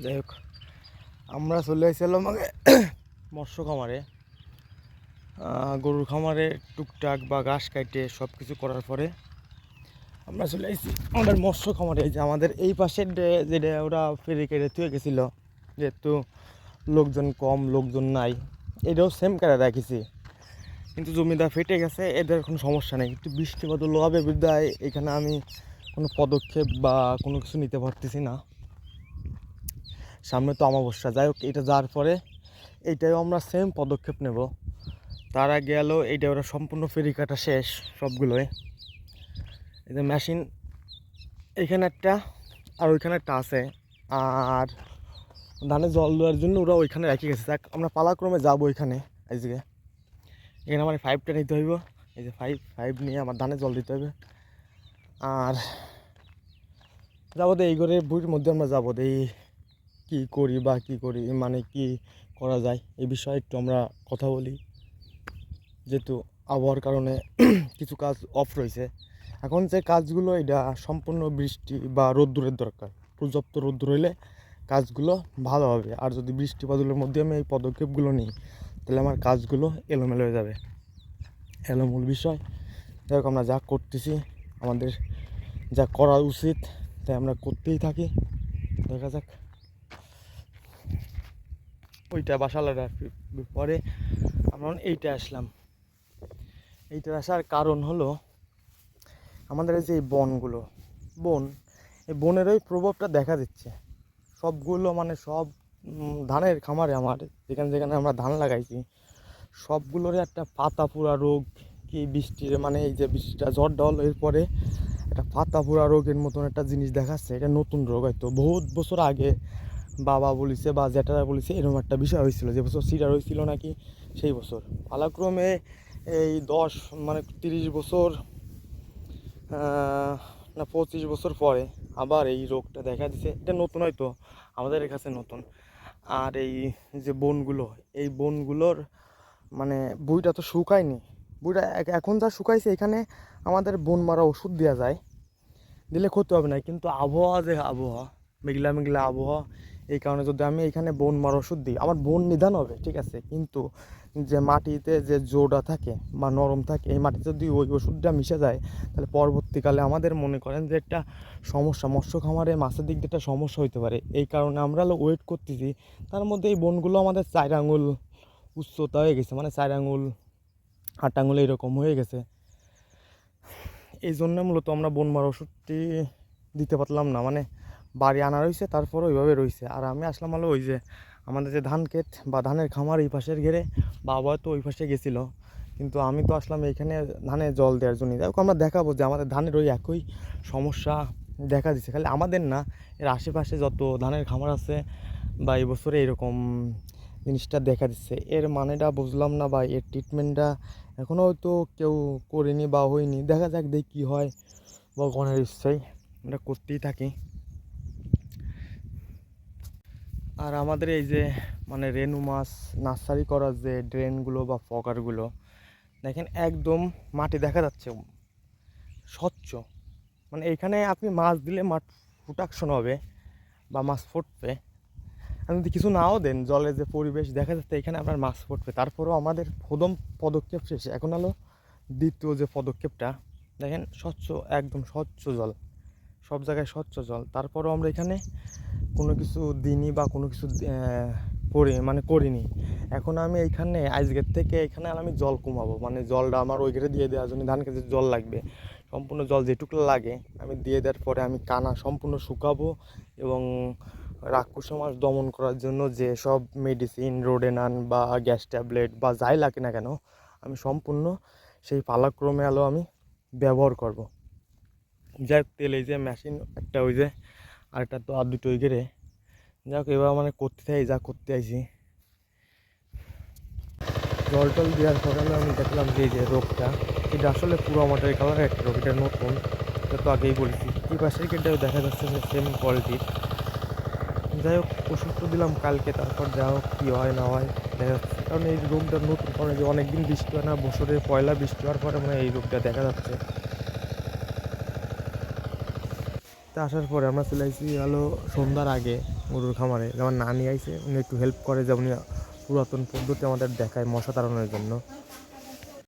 যাই হোক, আমরা চলে আসছিলাম আগে মৎস্য খামারে। গরুর খামারে টুকটাক বা ঘাস কাটে সব কিছু করার পরে আমরা চলে আসছি আমাদের মৎস্য খামারে। এই যে আমাদের এই পাশের যেটা ওরা ফেরি কেটে থুয়ে গেছিলো, যেহেতু লোকজন কম, লোকজন নাই, এটাও সেম করে রাখিছি। কিন্তু জমিটা ফেটে গেছে, এদের কোনো সমস্যা নেই। একটু বৃষ্টি বাদল হবে বিদায় এখানে আমি কোনো পদক্ষেপ বা কোনো কিছু নিতে পারতেছি না। সামনে তো অমাবস্যা। যাই হোক, এটা যাওয়ার পরে এইটাও আমরা সেম পদক্ষেপ নেব। তার আগে গেলো এইটা ওরা সম্পূর্ণ ফেরি কাটা শেষ সবগুলোই। এই যে মেশিন এইখানে একটা আর ওইখানে একটা আছে, আর ধানে জল দেওয়ার জন্য ওরা ওইখানে রেখে গেছে। দেখ, আমরা পালাক্রমে যাবো ওইখানে। আজকে এখানে আমার 5টা নিতে হইব। এই যে 5 নিয়ে আমার ধানে জল দিতে হবে। আর যাবো এই করে বুড়ির মধ্যে আমরা যাবো এই কী করি বা কী করি, মানে কি করা যায় এই বিষয়ে একটু আমরা কথা বলি। যেহেতু আবহাওয়ার কারণে কিছু কাজ অফ রয়েছে। এখন যে কাজগুলো, এটা সম্পূর্ণ বৃষ্টি বা রোদ্দুরের দরকার। পর্যাপ্ত রোদ্দুর হইলে কাজগুলো ভালো হবে। আর যদি বৃষ্টি বাদলের মধ্যে আমি এই পদক্ষেপগুলো নিই, তাহলে আমার কাজগুলো এলোমেলো হয়ে যাবে। এলো মূল বিষয়। যাই হোক, আমরা যা করতেছি, আমাদের যা করা উচিত তাই আমরা করতেই থাকি। দেখা যাক। ওইটা বাসালাটা পরে আমরা এইটা আসলাম। এইটার আসার কারণ হলো আমাদের এই যে বনগুলো, এই বনের ওই প্রভাবটা দেখা দিচ্ছে সবগুলো, মানে সব ধানের খামারে আমার যেখানে যেখানে আমরা ধান লাগাইছি সবগুলোরই একটা পাতা পোড়া রোগ। কি বৃষ্টির, মানে এই যে বৃষ্টিটা ঝড় ডল এরপরে একটা পাতা পোড়া রোগের মতন একটা জিনিস দেখাচ্ছে। এটা নতুন রোগ, হয়তো বহুত বছর আগে বাবা বলিছে বা জ্যাঠারা বলিছে এরকম একটা বিষয় হয়েছিল, যে বছর সিডার হয়েছিল নাকি সেই বছর। পালাক্রমে এই 30 বছর না 25 বছর পরে আবার এই রোগটা দেখা দিছে। এটা নতুন, হয়তো আমাদের কাছে নতুন। আর এই যে বনগুলো, এই বনগুলোর মানে বুইটা তো শুকায়নি। বুইটা এখন যা শুকাইছে, এখানে আমাদের বন মারা ওষুধ দেওয়া যায়, দিলে ক্ষতি হবে না। কিন্তু আবহাওয়া, যে আবহাওয়া মেঘলা মেঘলা আবহাওয়া, এই কারণে যদি আমি এখানে বন মারা ওষুধ দিই, আমার বন নিধন হবে, ঠিক আছে। কিন্তু যে মাটিতে যে জোড়া থাকে বা নরম থাকে, এই মাটিতে যদি ওই ওষুধটা মিশে যায়, তাহলে পরবর্তীকালে আমাদের মনে করেন যে একটা সমস্যা, মৎস্য খামারে মাছের দিক দিয়ে একটা সমস্যা হইতে পারে। এই কারণে আমরা ওয়েট করতেছি। তার মধ্যে এই বনগুলো আমাদের 4 আঙুল উচ্চতা হয়ে গেছে, মানে 4 আঙুল 8 আঙুল এরকম হয়ে গেছে। এই জন্য মূলত আমরা বন মারা ওষুধটি দিতে পারলাম না, মানে বাড়ি আনা রয়েছে, তারপর ওইভাবে রয়েছে। আর আমি আসলাম হলো ওই যে আমাদের যে ধান ক্ষেত বা ধানের খামার এই পাশের ঘেরে, বাবা তো ওই পাশে গেছিলো, কিন্তু আমি তো আসলাম এইখানে ধানে জল দেওয়ার জন্য। দেখো, আমরা দেখাবো যে আমাদের ধানের ওই একই সমস্যা দেখা দিচ্ছে। খালি আমাদের না, এর আশেপাশে যত ধানের খামার আছে বা এই বছরে এরকম জিনিসটা দেখা দিচ্ছে। এর মানেটা বুঝলাম না, বা এর ট্রিটমেন্টটা এখনও হয়তো কেউ করেনি বা হয়নি। দেখা যাক, দেখি কী হয়। ভগবানের ইচ্ছাই আমরা করতেই থাকি। আর আমাদের এই যে মানে রেনু মাছ নার্সারি করার যে ড্রেনগুলো বা ফগারগুলো, দেখেন একদম মাটি দেখা যাচ্ছে স্বচ্ছ। মানে এখানে আপনি মাছ দিলে মাছ প্রোডাকশন হবে বা মাছ ফুটবে। আপনি যদি কিছু নাও দেন, জলে যে পরিবেশ দেখা যাচ্ছে এখানে আপনার মাছ ফুটবে। তারপরেও আমাদের প্রথম পদক্ষেপ শেষে, এখন হলো দ্বিতীয় যে পদক্ষেপটা। দেখেন স্বচ্ছ, একদম স্বচ্ছ জল, সব জায়গায় স্বচ্ছ জল। তারপরেও আমরা এখানে কোনো কিছু দিইনি বা কোনো কিছু করিনি। এখন আমি এইখানে আজকের থেকে এখানে আমি জল কমাবো, মানে জলটা আমার ওই ঘেরে দিয়ে দেওয়ার জন্য। ধান খেতে জল লাগবে, সম্পূর্ণ জল যেটুকু লাগে আমি দিয়ে দেওয়ার পরে আমি কানা সম্পূর্ণ শুকাবো। এবং রাক্ষস মাছ দমন করার জন্য যে সব মেডিসিন, রোডেনান বা গ্যাস ট্যাবলেট বা যাই লাগে না কেন, আমি সম্পূর্ণ সেই পালাক্রমে আমি ব্যবহার করব। যাই হোক, তেল এই যে মেশিন একটা, ওই যে আরেকটা তো আর দুটো ওই ঘেরে। যাই হোক, এবার মানে করতে থাকি যা করতে আইছি। জল টল দেওয়ার পরে আমি দেখলাম যে এই যে রোগটা, এটা আসলে পুরো মাটির কালার একটা রোগ, এটা নতুন, এটা তো আগেই বলেছি। এই পাশের কেটেও দেখা যাচ্ছে যে সেম কোয়ালিটির। যাই হোক, ওষুধ তো দিলাম কালকে, তারপর যা হোক কী হয় না হয় দেখা যাচ্ছে। কারণ এই রোগটা নতুন, কারণ যে অনেকদিন বৃষ্টি হয় না, বছরের পয়লা বৃষ্টি হওয়ার পরে মানে এই রোগটা দেখা যাচ্ছে। আসতে আসার পরে আমরা চলে আসছি হলো সন্ধ্যার আগে গরুর খামারে। যেমন নানি আইছে, উনি একটু হেল্প করে, যেমন পুরাতন পদ্ধতি আমাদের দেখায় মশা তাড়ানোর জন্য।